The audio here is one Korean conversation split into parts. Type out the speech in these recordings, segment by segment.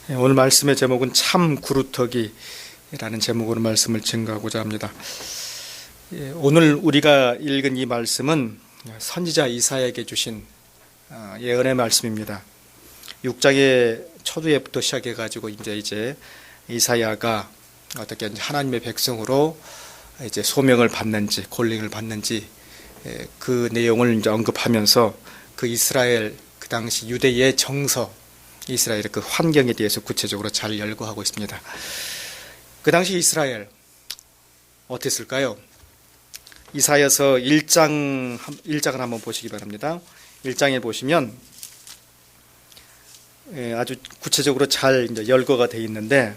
오늘 말씀의 제목은 참 구루터기라는 제목으로 말씀을 증거하고자 합니다. 오늘 우리가 읽은 이 말씀은 선지자 이사야에게 주신 예언의 말씀입니다. 6장의 초두에부터 시작해가지고 이제 이사야가 어떻게 하나님의 백성으로 이제 소명을 받는지 콜링을 받는지 그 내용을 이제 언급하면서 그 이스라엘 그 당시 유대의 정서 이스라엘의 그 환경에 대해서 구체적으로 잘 열거하고 있습니다. 그 당시 이스라엘 어땠을까요? 이사야서 1장을 한번 보시기 바랍니다. 1장에 보시면 아주 구체적으로 잘 이제 열거가 되어 있는데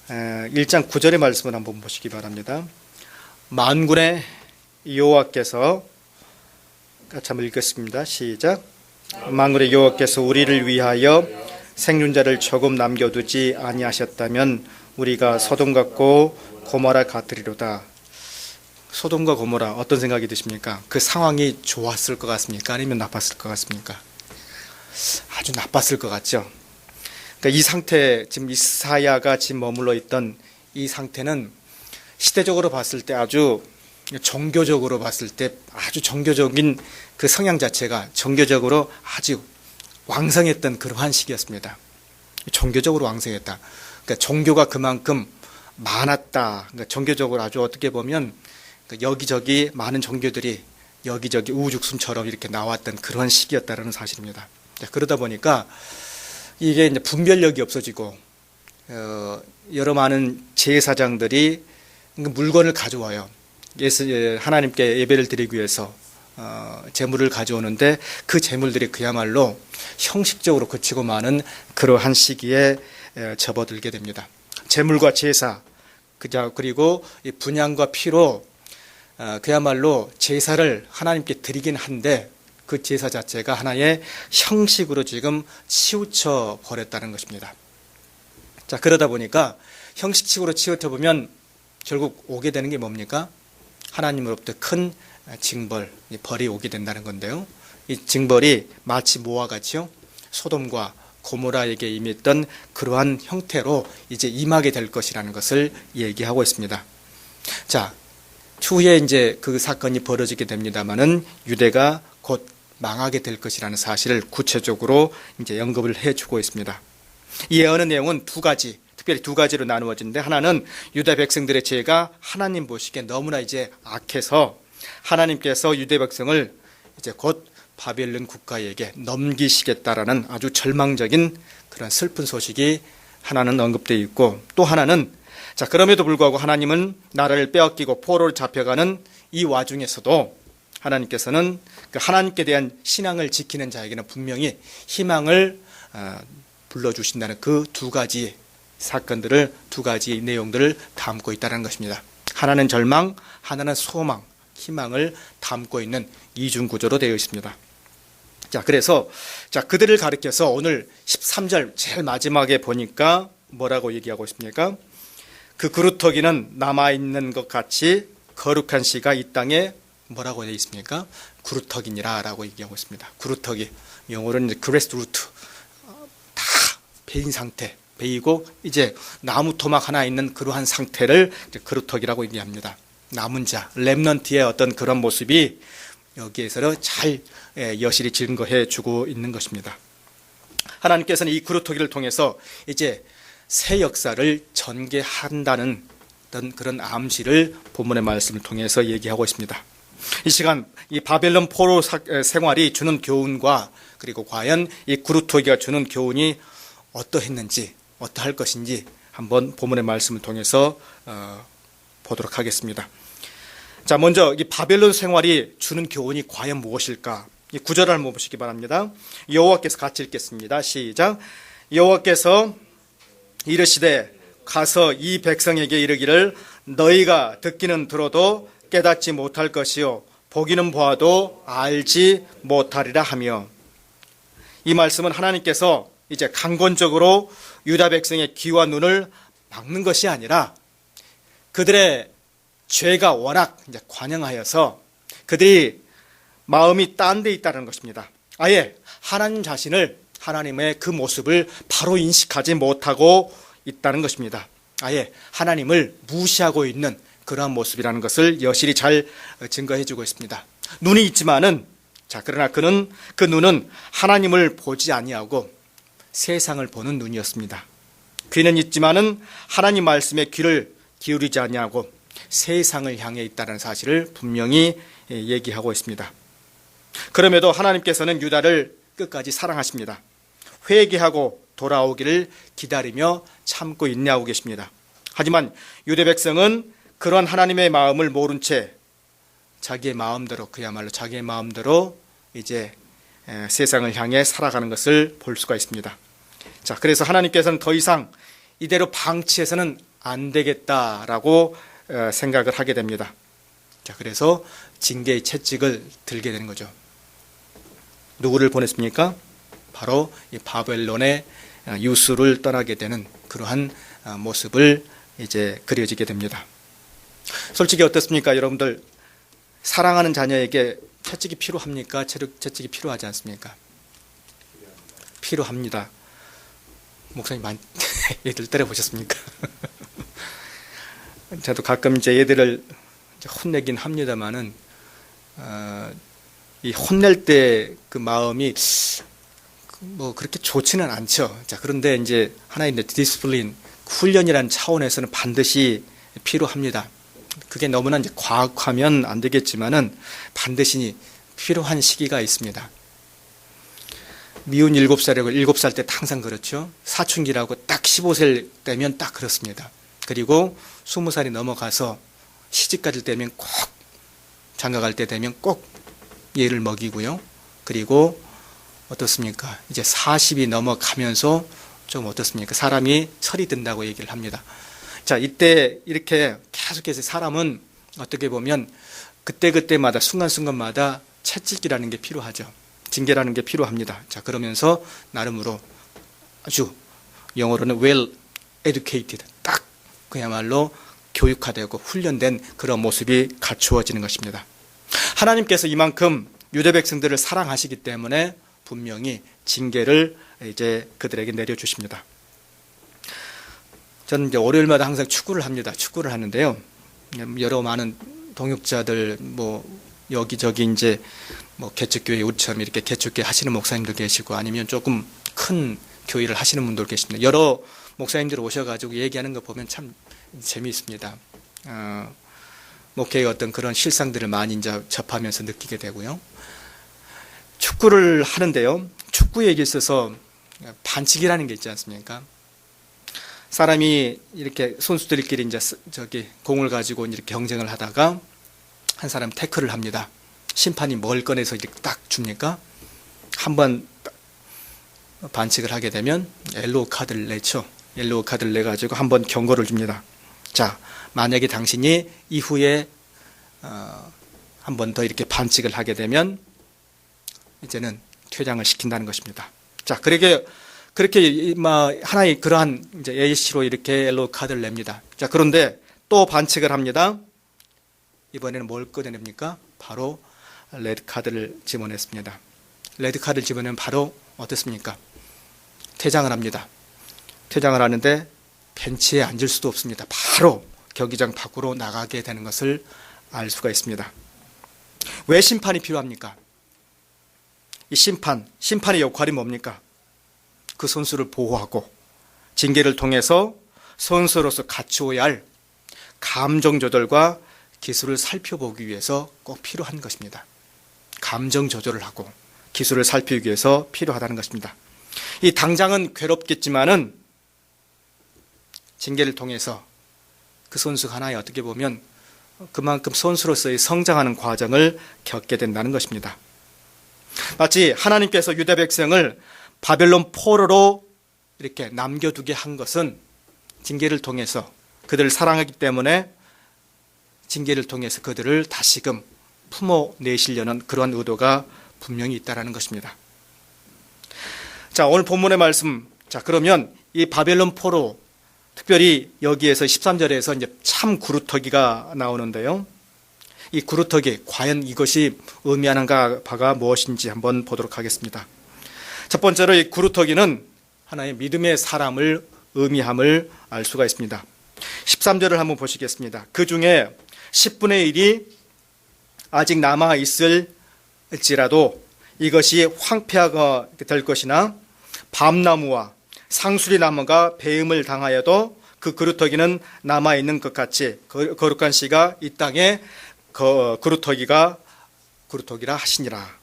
1장 9절의 말씀을 한번 보시기 바랍니다. 만군의 여호와께서 같이 한번 읽겠습니다. 시작. 만군의 여호와께서 우리를 위하여 생존자를 조금 남겨두지 아니하셨다면 우리가 소돔 같고 고모라 같으리로다. 소돔과 고모라 어떤 생각이 드십니까? 그 상황이 좋았을 것 같습니까? 아니면 나빴을 것 같습니까? 아주 나빴을 것 같죠. 그러니까 이 상태, 지금 이사야가 지금 머물러 있던 이 상태는 시대적으로 봤을 때 아주 종교적으로 봤을 때 아주 종교적인 그 성향 자체가 종교적으로 아주 왕성했던 그러한 시기였습니다. 종교적으로 왕성했다. 그러니까 종교가 그만큼 많았다. 그러니까 종교적으로 아주 어떻게 보면 여기저기 많은 종교들이 여기저기 우후죽순처럼 이렇게 나왔던 그런 시기였다는 사실입니다. 그러다 보니까 이게 이제 분별력이 없어지고 여러 많은 제사장들이 물건을 가져와요. 하나님께 예배를 드리기 위해서 제물을 가져오는데 그 제물들이 그야말로 형식적으로 거치고 많은 그러한 시기에 접어들게 됩니다. 제물과 제사 그리고 분향과 피로 그야말로 제사를 하나님께 드리긴 한데 그 제사 자체가 하나의 형식으로 지금 치우쳐 버렸다는 것입니다. 자, 그러다 보니까 형식적으로 치우쳐 보면 결국 오게 되는 게 뭡니까? 하나님으로부터 큰 징벌, 벌이 오게 된다는 건데요. 이 징벌이 마치 뭐와 같이요? 소돔과 고모라에게 임했던 그러한 형태로 이제 임하게 될 것이라는 것을 얘기하고 있습니다. 자, 추후에 이제 그 사건이 벌어지게 됩니다만은 유대가 곧 망하게 될 것이라는 사실을 구체적으로 이제 언급을 해주고 있습니다. 이 예언의 내용은 특별히 두 가지로 나누어지는데 하나는 유대 백성들의 죄가 하나님 보시기에 너무나 이제 악해서 하나님께서 유대 백성을 이제 곧 바벨론 국가에게 넘기시겠다라는 아주 절망적인 그런 슬픈 소식이 하나는 언급되어 있고 또 하나는 자, 그럼에도 불구하고 하나님은 나라를 빼앗기고 포로로 잡혀가는 이 와중에서도 하나님께서는 그 하나님께 대한 신앙을 지키는 자에게는 분명히 희망을 불러주신다는 그 두 가지 사건들을 두 가지 내용들을 담고 있다는 것입니다. 하나는 절망, 하나는 소망, 희망을 담고 있는 이중 구조로 되어 있습니다. 자, 그래서 그들을 가리켜서 오늘 13절 제일 마지막에 보니까 뭐라고 얘기하고 있습니까? 그 구루터기는 남아있는 것 같이 거룩한 씨가 이 땅에 뭐라고 되어 있습니까? 구루터기니라 라고 얘기하고 있습니다. 구루터기, 영어로는 그레스 루트, 다 베인 상태, 베이고 이제 나무 토막 하나 있는 그러한 상태를 그루터기라고 얘기합니다. 남은 자, 렘넌트의 어떤 그런 모습이 여기에서 잘 여실히 증거해 주고 있는 것입니다. 하나님께서는 이 구루터기를 통해서 이제 새 역사를 전개한다는 어떤 그런 암시를 본문의 말씀을 통해서 얘기하고 있습니다. 이 시간 이 바벨론 포로 생활이 주는 교훈과 그리고 과연 이 구루터기가 주는 교훈이 어떠했는지 어떠할 것인지 한번 본문의 말씀을 통해서 보도록 하겠습니다. 자, 먼저 이 바벨론 생활이 주는 교훈이 과연 무엇일까? 이 구절을 한번 보시기 바랍니다. 여호와께서 같이 읽겠습니다. 시작. 여호와께서 이르시되 가서 이 백성에게 이르기를 너희가 듣기는 들어도 깨닫지 못할 것이요 보기는 보아도 알지 못하리라 하며 이 말씀은 하나님께서 이제 강권적으로 유다 백성의 귀와 눈을 막는 것이 아니라 그들의 죄가 워낙 이제 관영하여서 그들이 마음이 딴 데 있다는 것입니다. 아예 하나님 자신을 하나님의 그 모습을 바로 인식하지 못하고 있다는 것입니다. 아예 하나님을 무시하고 있는 그러한 모습이라는 것을 여실히 잘 증거해 주고 있습니다. 눈이 있지만은, 그러나 그 눈은 하나님을 보지 아니하고 세상을 보는 눈이었습니다. 귀는 있지만은 하나님 말씀에 귀를 기울이지 아니하고 세상을 향해 있다는 사실을 분명히 얘기하고 있습니다. 그럼에도 하나님께서는 유다를 끝까지 사랑하십니다. 회개하고 돌아오기를 기다리며 참고 인내하고 계십니다. 하지만 유대 백성은 그런 하나님의 마음을 모른 채 자기의 마음대로, 그야말로 자기의 마음대로 이제 세상을 향해 살아가는 것을 볼 수가 있습니다. 그래서 하나님께서는 더 이상 이대로 방치해서는 안 되겠다라고 생각을 하게 됩니다. 그래서 징계의 채찍을 들게 되는 거죠. 누구를 보냈습니까? 바로 이 바벨론의 유수를 떠나게 되는 그러한 모습을 이제 그려지게 됩니다. 솔직히 어떻습니까? 여러분들, 사랑하는 자녀에게 채찍이 필요합니까? 채찍이 필요하지 않습니까? 필요합니다. 목사님, 얘들 때려보셨습니까? 저도 가끔 이제 얘들을 혼내긴 합니다만은, 이 혼낼 때 그 마음이 뭐 그렇게 좋지는 않죠. 그런데 이제 하나의 디스플린, 훈련이라는 차원에서는 반드시 필요합니다. 그게 너무나 이제 과학하면 안 되겠지만은 반드시 필요한 시기가 있습니다. 미운 7살이고 7살 때 항상 그렇죠. 사춘기라고 딱 15살 되면 딱 그렇습니다. 그리고 20살이 넘어가서 시집갈 때면 꼭, 장가갈 때 되면 꼭 얘를 먹이고요. 그리고 어떻습니까? 이제 40이 넘어가면서 좀 어떻습니까? 사람이 철이 든다고 얘기를 합니다. 이때 이렇게 계속해서 사람은 어떻게 보면 그때그때마다 순간순간마다 채찍이라는 게 필요하죠. 징계라는 게 필요합니다. 그러면서 나름으로 아주 영어로는 well educated, 딱 그야말로 교육화되고 훈련된 그런 모습이 갖추어지는 것입니다. 하나님께서 이만큼 유대 백성들을 사랑하시기 때문에 분명히 징계를 이제 그들에게 내려주십니다. 저는 이제 월요일마다 항상 축구를 합니다. 축구를 하는데요. 여러 많은 동역자들, 뭐 여기저기 이제 뭐 개척교회 우리처럼 이렇게 개척교회 하시는 목사님도 계시고 아니면 조금 큰 교회를 하시는 분도 계십니다. 여러 목사님들 오셔가지고 얘기하는 거 보면 참 재미있습니다. 목회의 어떤 그런 실상들을 많이 이제 접하면서 느끼게 되고요. 축구를 하는데요. 축구 얘기에 있어서 반칙이라는 게 있지 않습니까? 사람이 이렇게 선수들끼리 이제 공을 가지고 이렇게 경쟁을 하다가 한 사람 태클을 합니다. 심판이 뭘 꺼내서 이렇게 딱 줍니까? 한번 반칙을 하게 되면 옐로우 카드를 내죠. 옐로우 카드를 내가지고 한번 경고를 줍니다. 만약에 당신이 이후에 한 번 더 이렇게 반칙을 하게 되면 이제는 퇴장을 시킨다는 것입니다. 그렇게 하나의 그러한 이제 예시로 이렇게 옐로우 카드를 냅니다. 그런데 또 반칙을 합니다. 이번에는 뭘 꺼내냅니까? 바로 레드 카드를 집어냈습니다. 레드 카드를 집어내면 바로 어떻습니까? 퇴장을 합니다. 퇴장을 하는데 벤치에 앉을 수도 없습니다. 바로 경기장 밖으로 나가게 되는 것을 알 수가 있습니다. 왜 심판이 필요합니까? 이 심판의 역할이 뭡니까? 그 선수를 보호하고 징계를 통해서 선수로서 갖추어야 할 감정 조절과 기술을 살펴보기 위해서 꼭 필요한 것입니다. 감정 조절을 하고 기술을 살피기 위해서 필요하다는 것입니다. 이 당장은 괴롭겠지만은 징계를 통해서 그 선수가 하나의 어떻게 보면 그만큼 선수로서의 성장하는 과정을 겪게 된다는 것입니다. 마치 하나님께서 유대 백성을 바벨론 포로로 이렇게 남겨두게 한 것은 징계를 통해서 그들을 사랑하기 때문에 징계를 통해서 그들을 다시금 품어내시려는 그런 의도가 분명히 있다는 것입니다. 오늘 본문의 말씀, 그러면 이 바벨론 포로, 특별히 여기에서 13절에서 이제 참 구루터기가 나오는데요. 이 구루터기, 과연 이것이 의미하는 바가 무엇인지 한번 보도록 하겠습니다. 첫 번째로 이 구루터기는 하나의 믿음의 사람을 의미함을 알 수가 있습니다. 13절을 한번 보시겠습니다. 그 중에 10분의 1이 아직 남아 있을지라도 이것이 황폐하게 될 것이나 밤나무와 상수리 나무가 배임을 당하여도 그 그루터기는 남아 있는 것 같이 거룩한 씨가 이 땅에 그루터기라 하시니라.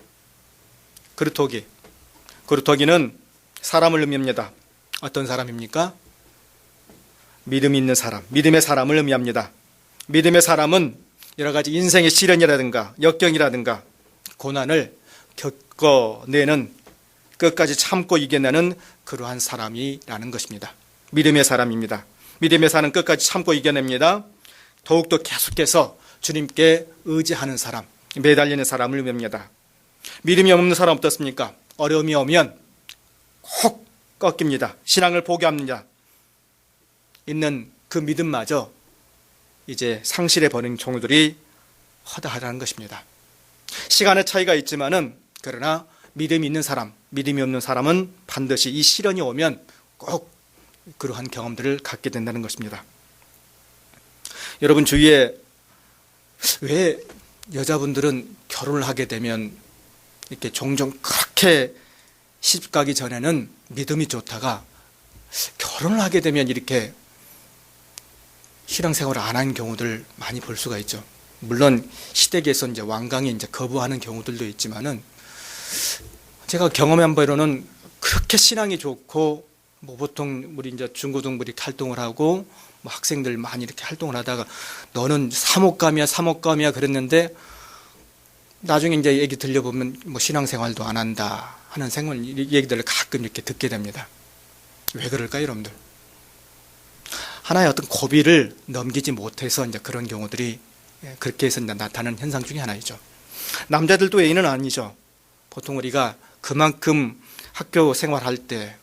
그루터기는 사람을 의미합니다. 어떤 사람입니까? 믿음이 있는 사람, 믿음의 사람을 의미합니다. 믿음의 사람은 여러 가지 인생의 시련이라든가 역경이라든가 고난을 겪어내는, 끝까지 참고 이겨내는 그러한 사람이라는 것입니다. 믿음의 사람입니다. 믿음의 사람은 끝까지 참고 이겨냅니다. 더욱더 계속해서 주님께 의지하는 사람, 매달리는 사람을 의미합니다. 믿음이 없는 사람 어떻습니까? 어려움이 오면 꼭 꺾입니다. 신앙을 포기합니다. 있는 그 믿음마저 이제 상실해 버린 종들이 허다하다는 것입니다. 시간의 차이가 있지만은 그러나 믿음이 있는 사람, 믿음이 없는 사람은 반드시 이 시련이 오면 꼭 그러한 경험들을 갖게 된다는 것입니다. 여러분 주위에 왜 여자분들은 결혼을 하게 되면 이렇게 종종 그렇게 시집 가기 전에는 믿음이 좋다가 결혼을 하게 되면 이렇게 신앙생활을 안 한 경우들 많이 볼 수가 있죠. 물론 시댁에서 이제 완강히 이제 거부하는 경우들도 있지만은 제가 경험한 바로는 그렇게 신앙이 좋고 뭐 보통 우리 이제 중고등부 이렇게 활동을 하고 뭐 학생들 많이 이렇게 활동을 하다가 너는 사목감이야 그랬는데 나중에 이제 얘기 들려보면 뭐 신앙생활도 안 한다 하는 얘기들을 가끔 이렇게 듣게 됩니다. 왜 그럴까요, 여러분들? 하나의 어떤 고비를 넘기지 못해서 이제 그런 경우들이 그렇게 해서 나타나는 현상 중에 하나이죠. 남자들도 A는 아니죠. 보통 우리가 그만큼 학교 생활할 때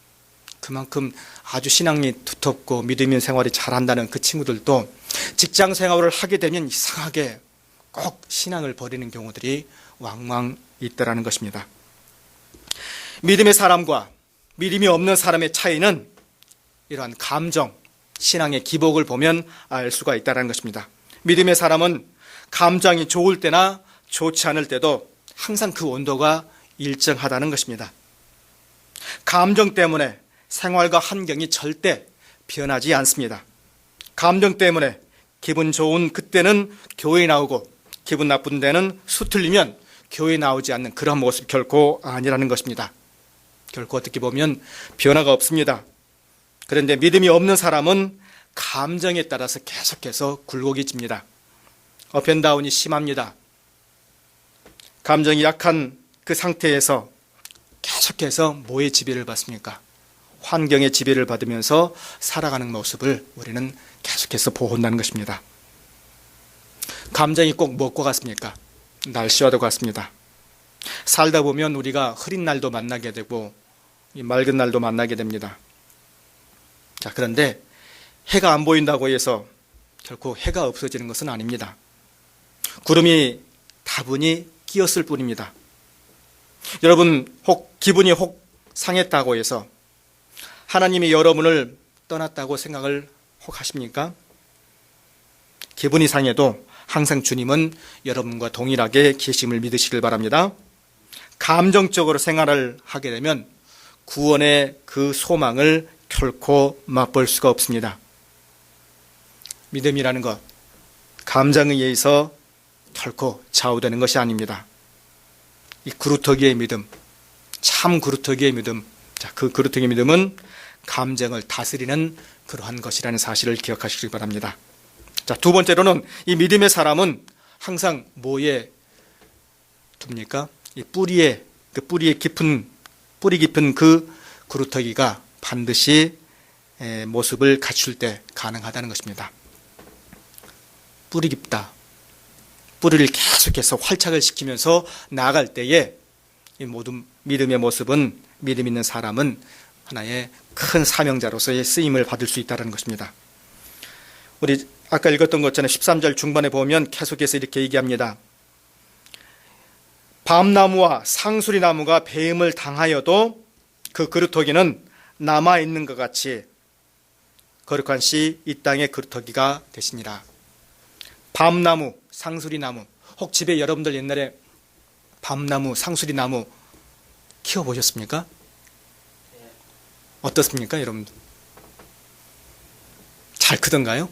그만큼 아주 신앙이 두텁고 믿음 있는 생활이 잘한다는 그 친구들도 직장 생활을 하게 되면 이상하게 꼭 신앙을 버리는 경우들이 왕왕 있다라는 것입니다. 믿음의 사람과 믿음이 없는 사람의 차이는 이러한 감정, 신앙의 기복을 보면 알 수가 있다는 것입니다. 믿음의 사람은 감정이 좋을 때나 좋지 않을 때도 항상 그 온도가 일정하다는 것입니다. 감정 때문에 생활과 환경이 절대 변하지 않습니다. 감정 때문에 기분 좋은 그때는 교회에 나오고 기분 나쁜 데는 수틀리면 교회에 나오지 않는 그런 모습 결코 아니라는 것입니다. 결코 어떻게 보면 변화가 없습니다. 그런데 믿음이 없는 사람은 감정에 따라서 계속해서 굴곡해집니다. 업앤다운이 심합니다. 감정이 약한 그 상태에서 계속해서 뭐의 지배를 받습니까? 환경의 지배를 받으면서 살아가는 모습을 우리는 계속해서 보호한다는 것입니다. 감정이 꼭 무엇과 같습니까? 날씨와도 같습니다. 살다 보면 우리가 흐린 날도 만나게 되고 맑은 날도 만나게 됩니다. 자, 그런데 해가 안 보인다고 해서 결코 해가 없어지는 것은 아닙니다. 구름이 다분히 끼었을 뿐입니다. 여러분 기분이 혹 상했다고 해서 하나님이 여러분을 떠났다고 생각을 혹 하십니까? 기분이 상해도 항상 주님은 여러분과 동일하게 계심을 믿으시길 바랍니다. 감정적으로 생활을 하게 되면 구원의 그 소망을 결코 맛볼 수가 없습니다. 믿음이라는 것, 감정에 의해서 결코 좌우되는 것이 아닙니다. 이 그루터기의 믿음, 참 그루터기의 믿음, 자, 그 그루터기의 믿음은 감정을 다스리는 그러한 것이라는 사실을 기억하시길 바랍니다. 자, 두 번째로는 이 믿음의 사람은 항상 뭐에 둡니까? 이 뿌리 깊은 그 그루터기가 반드시 모습을 갖출 때 가능하다는 것입니다. 뿌리 깊다. 뿌리를 계속해서 활착을 시키면서 나아갈 때에 이 모든 믿음의 모습은, 믿음 있는 사람은 하나의 큰 사명자로서의 쓰임을 받을 수 있다는 것입니다. 우리 아까 읽었던 것처럼 13절 중반에 보면 계속해서 이렇게 얘기합니다. 밤나무와 상수리 나무가 배임을 당하여도 그 그루터기는 남아있는 것 같이 거룩한 씨 이 땅의 그루터기가 되시니라. 밤나무, 상수리나무, 혹 집에 여러분들 옛날에 밤나무, 상수리나무 키워보셨습니까? 어떻습니까, 여러분들? 잘 크던가요?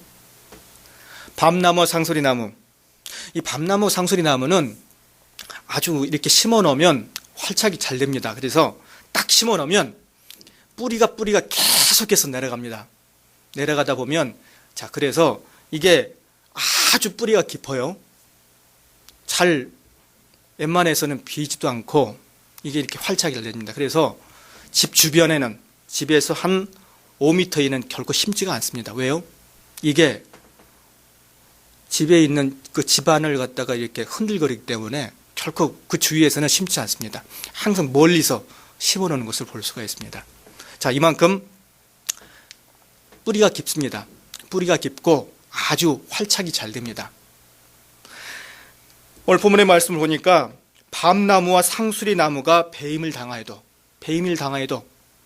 밤나무, 상수리나무. 이 밤나무, 상수리나무는 아주 이렇게 심어 놓으면 활착이 잘 됩니다. 그래서 딱 심어 놓으면 뿌리가 계속해서 내려갑니다. 내려가다 보면, 자, 그래서 이게 아주 뿌리가 깊어요. 잘, 웬만해서는 비지도 않고 이게 이렇게 활착이 잘 됩니다. 그래서 집 주변에는, 집에서 한 5m 이는 결코 심지가 않습니다. 왜요? 이게 집에 있는 그 집안을 갖다가 이렇게 흔들거리기 때문에 결코 그 주위에서는 심지 않습니다. 항상 멀리서 심어놓는 것을 볼 수가 있습니다. 자, 이만큼 뿌리가 깊습니다. 뿌리가 깊고 아주 활착이 잘 됩니다. 오늘 본문의 말씀을 보니까 밤나무와 상수리나무가 배임을 당하여도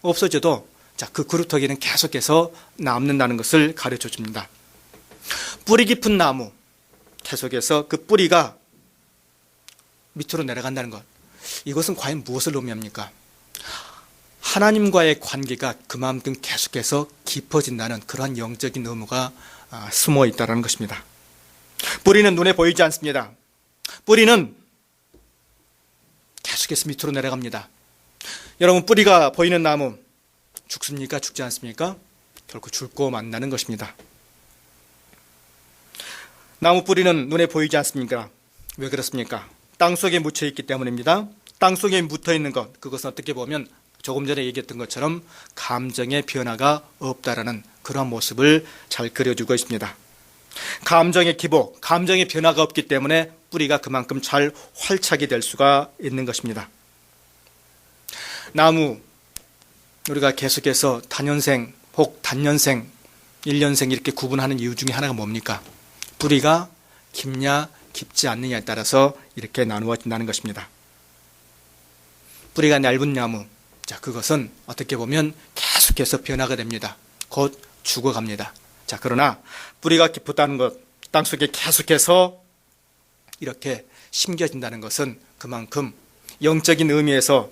없어져도, 자, 그 그루터기는 계속해서 남는다는 것을 가르쳐 줍니다. 뿌리 깊은 나무, 계속해서 그 뿌리가 밑으로 내려간다는 것. 이것은 과연 무엇을 의미합니까? 하나님과의 관계가 그만큼 계속해서 깊어진다는 그러한 영적인 의무가 숨어 있다는 것입니다. 뿌리는 눈에 보이지 않습니다. 뿌리는 계속해서 밑으로 내려갑니다. 여러분, 뿌리가 보이는 나무 죽습니까? 죽지 않습니까? 결코 죽고 만나는 것입니다. 나무 뿌리는 눈에 보이지 않습니까? 왜 그렇습니까? 땅속에 묻혀 있기 때문입니다. 땅속에 묻어 있는 것, 그것은 어떻게 보면 조금 전에 얘기했던 것처럼 감정의 변화가 없다라는 그런 모습을 잘 그려주고 있습니다. 감정의 기복, 감정의 변화가 없기 때문에 뿌리가 그만큼 잘 활착이 될 수가 있는 것입니다. 나무, 우리가 계속해서 단연생, 혹 단년생, 1년생 이렇게 구분하는 이유 중에 하나가 뭡니까? 뿌리가 깊냐, 깊지 않느냐에 따라서 이렇게 나누어진다는 것입니다. 뿌리가 얇은 나무, 자, 그것은 어떻게 보면 계속해서 변화가 됩니다. 곧 죽어갑니다. 자, 그러나 뿌리가 깊었다는 것, 땅속에 계속해서 이렇게 심겨진다는 것은 그만큼 영적인 의미에서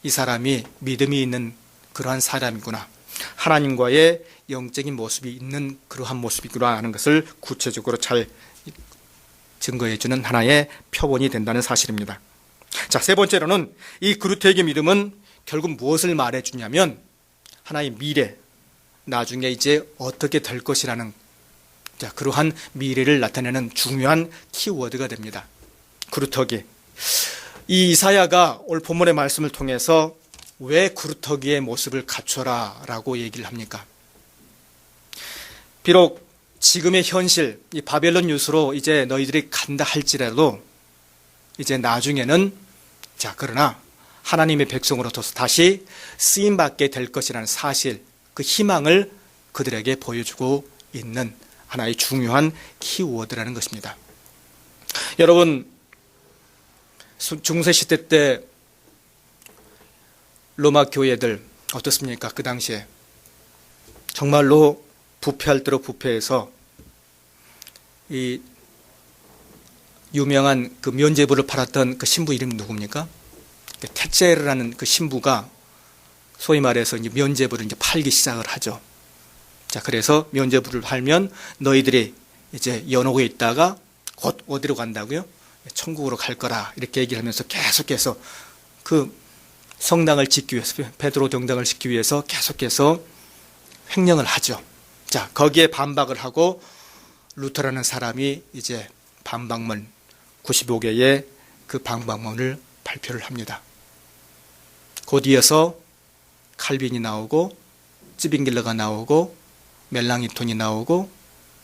이 사람이 믿음이 있는 그러한 사람이구나, 하나님과의 영적인 모습이 있는 그러한 모습이구나 하는 것을 구체적으로 잘 증거해주는 하나의 표본이 된다는 사실입니다. 자, 세 번째로는 이 그루터기의 믿음은 결국 무엇을 말해주냐면 하나의 미래, 나중에 이제 어떻게 될 것이라는, 자, 그러한 미래를 나타내는 중요한 키워드가 됩니다. 그루터기. 이 이사야가 오늘 본문의 말씀을 통해서 왜 그루터기의 모습을 갖춰라 라고 얘기를 합니까? 비록 지금의 현실, 이 바벨론 유수로 이제 너희들이 간다 할지라도 이제 나중에는, 자, 그러나 하나님의 백성으로서 다시 쓰임받게 될 것이라는 사실, 그 희망을 그들에게 보여주고 있는 하나의 중요한 키워드라는 것입니다. 여러분, 중세시대 때 로마 교회들 어떻습니까? 그 당시에 정말로 부패할 대로 부패해서 이 유명한 그 면죄부를 팔았던 그 신부 이름이 누굽니까? 테제르라는 그 신부가 소위 말해서 이제 면죄부를 이제 팔기 시작을 하죠. 자, 그래서 면죄부를 팔면 너희들이 이제 연옥에 있다가 곧 어디로 간다고요? 천국으로 갈 거라, 이렇게 얘기를 하면서 계속해서 그 성당을 짓기 위해서, 베드로 정당을 짓기 위해서 계속해서 횡령을 하죠. 자, 거기에 반박을 하고 루터라는 사람이 이제 반박문 95개의 그 반박문을 발표를 합니다. 곧 이어서 칼빈이 나오고 찌빙길러가 나오고 멜랑이톤이 나오고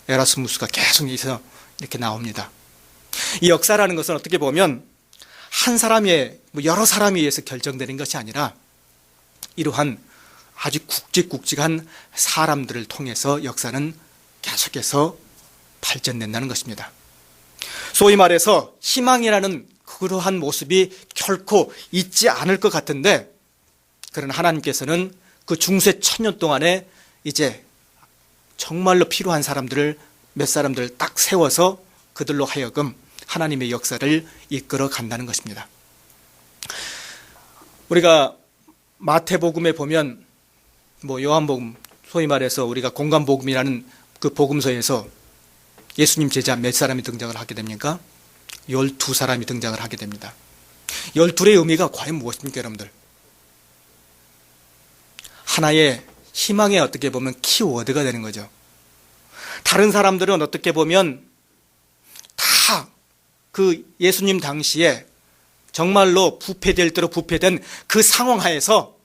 에라스무스가 계속 이렇게 나옵니다. 이 역사라는 것은 어떻게 보면 한 사람의, 여러 사람에 의해서 결정되는 것이 아니라 이러한 아주 굵직굵직한 사람들을 통해서 역사는 계속해서 발전된다는 것입니다. 소위 말해서 희망이라는 그러한 모습이 결코 있지 않을 것 같은데 그러나 하나님께서는 그 중세 1000년 동안에 이제 정말로 필요한 사람들을 몇 사람들을 딱 세워서 그들로 하여금 하나님의 역사를 이끌어 간다는 것입니다. 우리가 마태복음에 보면 요한복음, 소위 말해서 우리가 공간복음이라는 그 복음서에서 예수님 제자 몇 사람이 등장을 하게 됩니까? 12사람이 등장을 하게 됩니다. 12의 의미가 과연 무엇입니까, 여러분들? 하나의 희망의 어떻게 보면 키워드가 되는 거죠. 다른 사람들은 어떻게 보면 다 그 예수님 당시에 정말로 부패될 대로 부패된 그 상황 하에서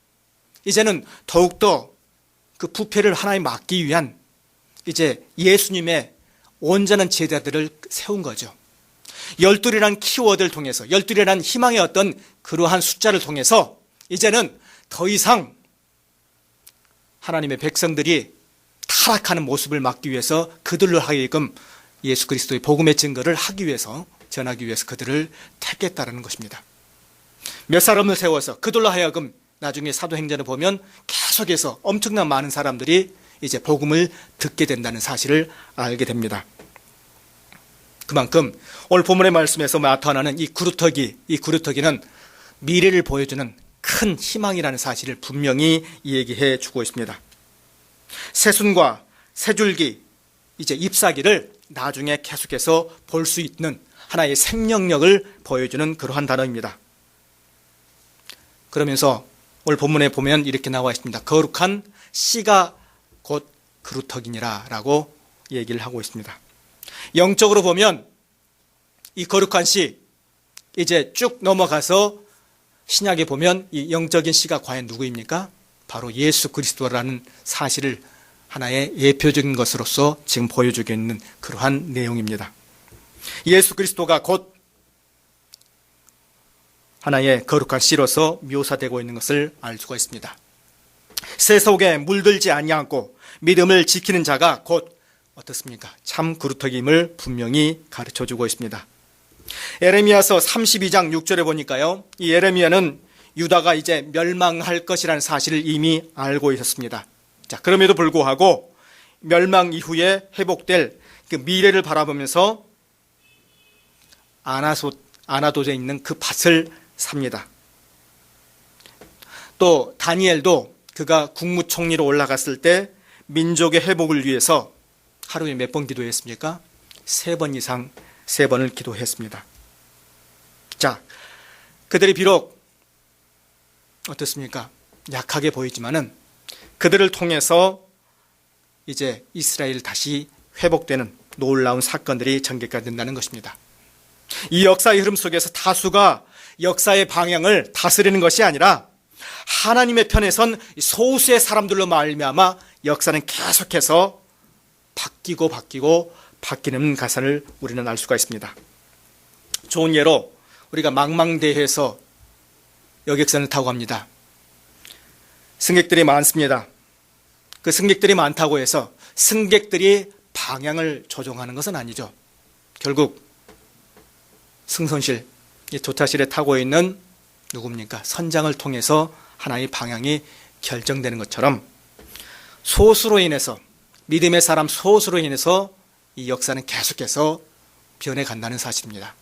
이제는 더욱더 그 부패를 하나님 막기 위한 이제 예수님의 온전한 제자들을 세운 거죠. 12이라는 키워드를 통해서 12이라는 희망의 어떤 그러한 숫자를 통해서 이제는 더 이상 하나님의 백성들이 타락하는 모습을 막기 위해서 그들로 하여금 예수 그리스도의 복음의 증거를 하기 위해서 전하기 위해서 그들을 택했다는 것입니다. 몇 사람을 세워서 그들로 하여금 나중에 사도행전을 보면 계속해서 엄청난 많은 사람들이 이제 복음을 듣게 된다는 사실을 알게 됩니다. 그만큼 오늘 본문의 말씀에서 나타나는 이 구루터기는 미래를 보여주는 큰 희망이라는 사실을 분명히 얘기해 주고 있습니다. 새순과 새줄기, 이제 잎사귀를 나중에 계속해서 볼 수 있는 하나의 생명력을 보여주는 그러한 단어입니다. 그러면서 오늘 본문에 보면 이렇게 나와 있습니다. 거룩한 씨가 곧 그루터기니라 라고 얘기를 하고 있습니다. 영적으로 보면 이 거룩한 씨, 이제 쭉 넘어가서 신약에 보면 이 영적인 씨가 과연 누구입니까? 바로 예수 그리스도라는 사실을 하나의 예표적인 것으로서 지금 보여주고 있는 그러한 내용입니다. 예수 그리스도가 곧 하나의 거룩한 씨로서 묘사되고 있는 것을 알 수가 있습니다. 새 속에 물들지 아니하고 믿음을 지키는 자가 곧 어떻습니까? 참 그루터기임을 분명히 가르쳐주고 있습니다. 에레미야서 32장 6절에 보니까요, 이 에레미야는 유다가 이제 멸망할 것이라는 사실을 이미 알고 있었습니다. 자, 그럼에도 불구하고 멸망 이후에 회복될 그 미래를 바라보면서 아나돗에 있는 그 밭을 삽니다. 또 다니엘도 그가 국무총리로 올라갔을 때 민족의 회복을 위해서 하루에 몇 번 기도했습니까? 3번 이상 3번을 기도했습니다. 자, 그들이 비록 어떻습니까? 약하게 보이지만은 그들을 통해서 이제 이스라엘 다시 회복되는 놀라운 사건들이 전개가 된다는 것입니다. 이 역사의 흐름 속에서 다수가 역사의 방향을 다스리는 것이 아니라 하나님의 편에 선 소수의 사람들로 말미암아 역사는 계속해서 바뀌는 가사를 우리는 알 수가 있습니다. 좋은 예로 우리가 망망대해에서 여객선을 타고 갑니다. 승객들이 많습니다. 그 승객들이 많다고 해서 승객들이 방향을 조종하는 것은 아니죠. 결국 승선실, 조타실에 타고 있는 누굽니까? 선장을 통해서 하나의 방향이 결정되는 것처럼 소수로 인해서, 믿음의 사람 소수로 인해서 이 역사는 계속해서 변해간다는 사실입니다.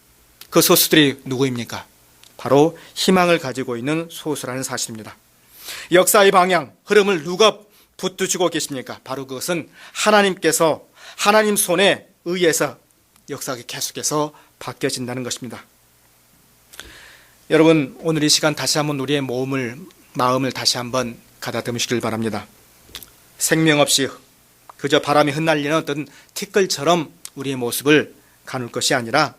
그 소수들이 누구입니까? 바로 희망을 가지고 있는 소수라는 사실입니다. 역사의 방향, 흐름을 누가 붙드시고 계십니까? 바로 그것은 하나님께서 하나님 손에 의해서 역사가 계속해서 바뀌어진다는 것입니다. 여러분, 오늘 이 시간 다시 한번 우리의 마음을 다시 한번 가다듬으시길 바랍니다. 생명 없이 그저 바람에 흩날리는 어떤 티끌처럼 우리의 모습을 가눌 것이 아니라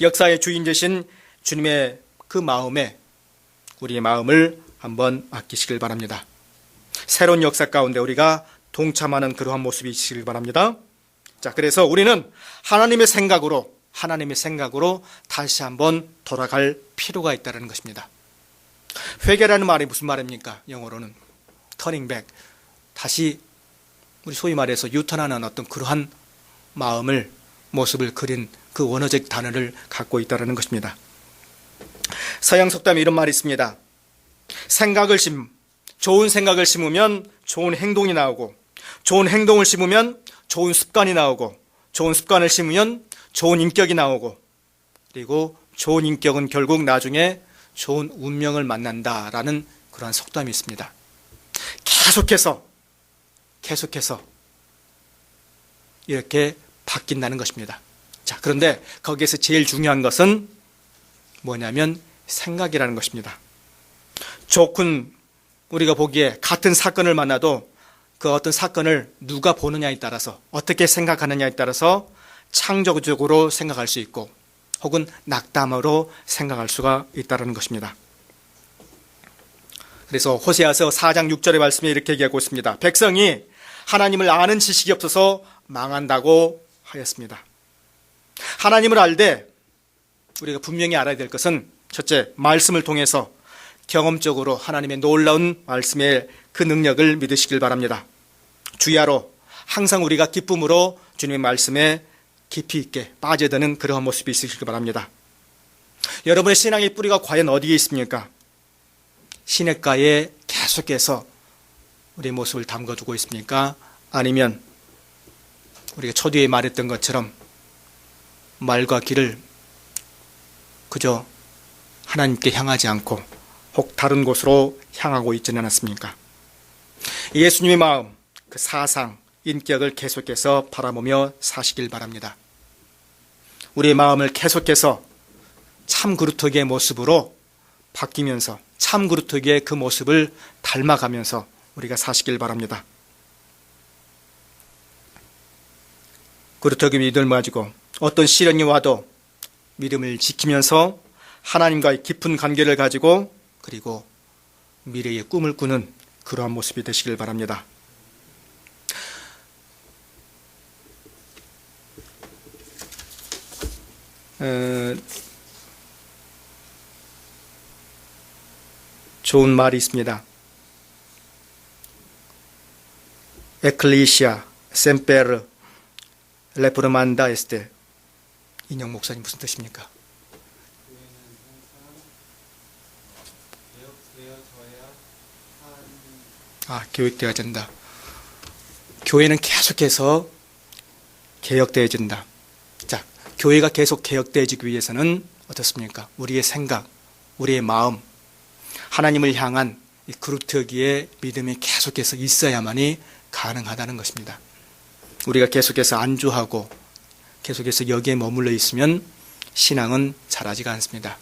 역사의 주인 되신 주님의 그 마음에 우리의 마음을 한번 맡기시길 바랍니다. 새로운 역사 가운데 우리가 동참하는 그러한 모습이 있으시길 바랍니다. 자, 그래서 우리는 하나님의 생각으로 다시 한번 돌아갈 필요가 있다는 것입니다. 회개라는 말이 무슨 말입니까? 영어로는 turning back, 다시 우리 소위 말해서 유턴하는 어떤 그러한 모습을 그린 그 원어적 단어를 갖고 있다는 것입니다. 서양 속담에 이런 말이 있습니다. 좋은 생각을 심으면 좋은 행동이 나오고, 좋은 행동을 심으면 좋은 습관이 나오고, 좋은 습관을 심으면 좋은 인격이 나오고, 그리고 좋은 인격은 결국 나중에 좋은 운명을 만난다라는 그러한 속담이 있습니다. 계속해서 이렇게 바뀐다는 것입니다. 자, 그런데 거기에서 제일 중요한 것은 뭐냐면 생각이라는 것입니다. 우리가 보기에 같은 사건을 만나도 그 어떤 사건을 누가 보느냐에 따라서, 어떻게 생각하느냐에 따라서 창조적으로 생각할 수 있고 혹은 낙담으로 생각할 수가 있다는 것입니다. 그래서 호세아서 4장 6절의 말씀에 이렇게 얘기하고 있습니다. 백성이 하나님을 아는 지식이 없어서 망한다고 하였습니다. 하나님을 알되 우리가 분명히 알아야 될 것은, 첫째, 말씀을 통해서 경험적으로 하나님의 놀라운 말씀의 그 능력을 믿으시길 바랍니다. 주야로 항상 우리가 기쁨으로 주님의 말씀에 깊이 있게 빠져드는 그러한 모습이 있으시길 바랍니다. 여러분의 신앙의 뿌리가 과연 어디에 있습니까? 시냇가에 계속해서 우리의 모습을 담궈두고 있습니까? 아니면 우리가 초대에 말했던 것처럼 말과 길을 그저 하나님께 향하지 않고 혹 다른 곳으로 향하고 있지는 않습니까? 예수님의 마음, 그 사상, 인격을 계속해서 바라보며 사시길 바랍니다. 우리의 마음을 계속해서 참 그루터기의 모습으로 바뀌면서 참 그루터기의 그 모습을 닮아가면서 우리가 사시길 바랍니다. 그루터기 믿음을 가지고 어떤 시련이 와도 믿음을 지키면서 하나님과의 깊은 관계를 가지고 그리고 미래의 꿈을 꾸는 그러한 모습이 되시길 바랍니다. 좋은 말이 있습니다. 에클리시아 셈페르 레프르만다 에스테. 인영 목사님, 무슨 뜻입니까? 교육되어야 된다. 교회는 계속해서 개혁되어진다. 자, 교회가 계속 개혁되어지기 위해서는 어떻습니까? 우리의 생각, 우리의 마음, 하나님을 향한 이 그루터기의 믿음이 계속해서 있어야만이 가능하다는 것입니다. 우리가 계속해서 안주하고 계속해서 여기에 머물러 있으면 신앙은 자라지가 않습니다.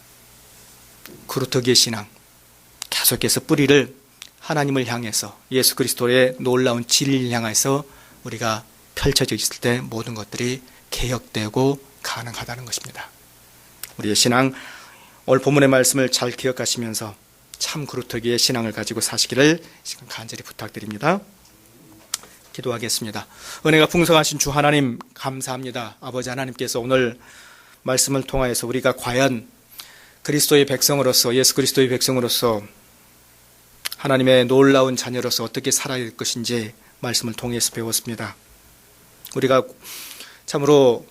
그루터기의 신앙, 계속해서 뿌리를 하나님을 향해서 예수 그리스도의 놀라운 진리를 향해서 우리가 펼쳐져 있을 때 모든 것들이 개혁되고 가능하다는 것입니다. 우리의 신앙, 오늘 본문의 말씀을 잘 기억하시면서 참 그루터기의 신앙을 가지고 사시기를 지금 간절히 부탁드립니다. 기도하겠습니다. 은혜가 풍성하신 주 하나님 감사합니다. 아버지 하나님께서 오늘 말씀을 통하여서 우리가 과연 그리스도의 백성으로서, 예수 그리스도의 백성으로서 하나님의 놀라운 자녀로서 어떻게 살아야 될 것인지 말씀을 통해서 배웠습니다. 우리가 참으로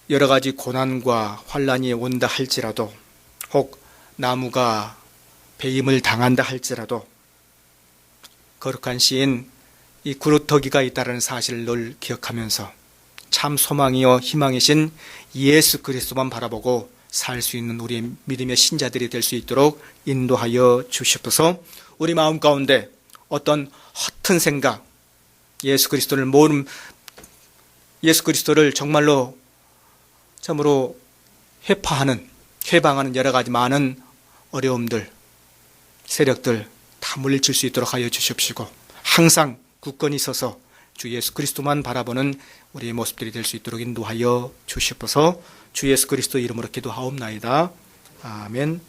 여러 가지 고난과 환난이 온다 할지라도, 혹 나무가 배임을 당한다 할지라도 거룩한 시인 이 그루터기가 있다는 사실을 늘 기억하면서 참 소망이요 희망이신 예수 그리스도만 바라보고 살 수 있는 우리의 믿음의 신자들이 될 수 있도록 인도하여 주시옵소서. 우리 마음 가운데 어떤 허튼 생각, 예수 그리스도를 정말로 참으로 회방하는 여러 가지 많은 어려움들, 세력들 다 물리칠 수 있도록 하여 주시옵시고, 항상 굳건히 서서 주 예수 그리스도만 바라보는 우리의 모습들이 될 수 있도록 인도하여 주시옵소서. 주 예수 그리스도 이름으로 기도하옵나이다. 아멘.